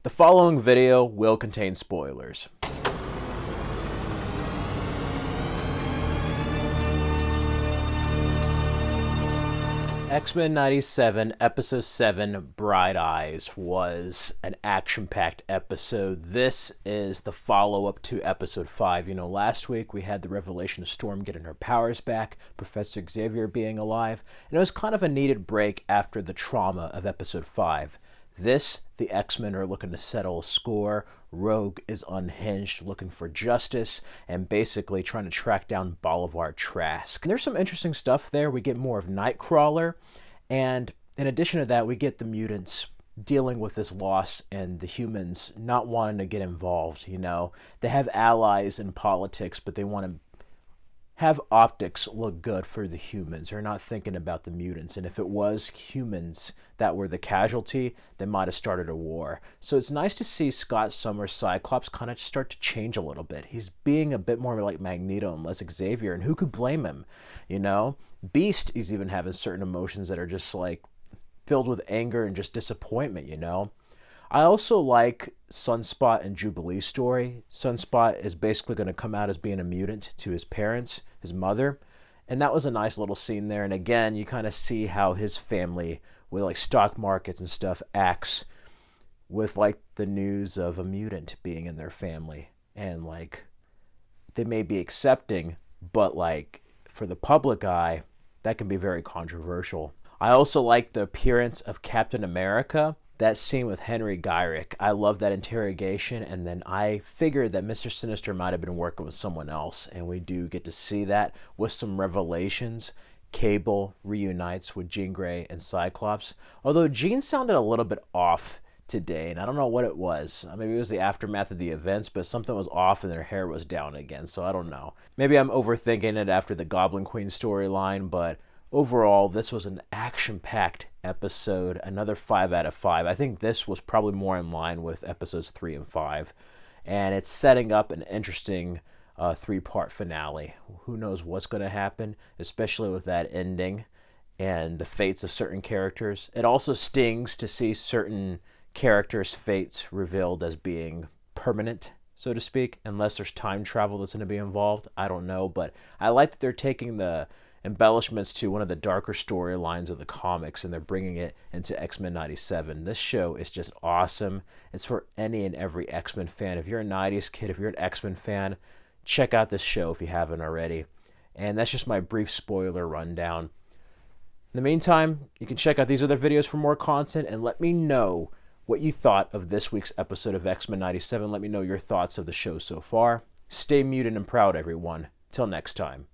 The following video will contain spoilers. X-Men 97, Episode 7, Bright Eyes, was an action-packed episode. This is the follow-up to Episode 5. Last week we had the revelation of Storm getting her powers back, Professor Xavier being alive, and it was kind of a needed break after the trauma of Episode 5. The X-Men are looking to settle a score. Rogue is unhinged, looking for justice, and basically trying to track down Bolivar Trask. And there's some interesting stuff there. We get more of Nightcrawler, and in addition to that, we get the mutants dealing with this loss and the humans not wanting to get involved. They have allies in politics, but they want to have optics look good for the humans. They're not thinking about the mutants. And if it was humans that were the casualty, they might have started a war. So it's nice to see Scott Summers' Cyclops kind of start to change a little bit. He's being a bit more like Magneto and less Xavier, and who could blame him? Beast is even having certain emotions that are just like filled with anger and just disappointment, I also like Sunspot and Jubilee's story. Sunspot is basically going to come out as being a mutant to his parents, his mother, and that was a nice little scene there. And again, you kind of see how his family, with like stock markets and stuff, acts with like the news of a mutant being in their family. And like, they may be accepting, but like for the public eye, that can be very controversial. I also like the appearance of Captain America. That scene with Henry Gyrick, I love that interrogation, and then I figured that Mr. Sinister might have been working with someone else, and we do get to see that with some revelations. Cable reunites with Jean Grey and Cyclops, although Jean sounded a little bit off today, and I don't know what it was. Maybe it was the aftermath of the events, but something was off and their hair was down again, so I don't know. Maybe I'm overthinking it after the Goblin Queen storyline, but overall, this was an action-packed episode, another 5 out of 5. I think this was probably more in line with episodes 3 and 5, and it's setting up an interesting 3-part finale. Who knows what's going to happen, especially with that ending and the fates of certain characters. It also stings to see certain characters' fates revealed as being permanent, so to speak, unless there's time travel that's going to be involved. I don't know, but I like that they're taking the embellishments to one of the darker storylines of the comics, and they're bringing it into X-Men 97. This show is just awesome. It's for any and every X-Men fan. If you're a 90s kid, if you're an X-Men fan, check out this show if you haven't already. And that's just my brief spoiler rundown. In the meantime, you can check out these other videos for more content, and let me know what you thought of this week's episode of X-Men 97. Let me know your thoughts of the show so far. Stay muted and proud, everyone. Till next time.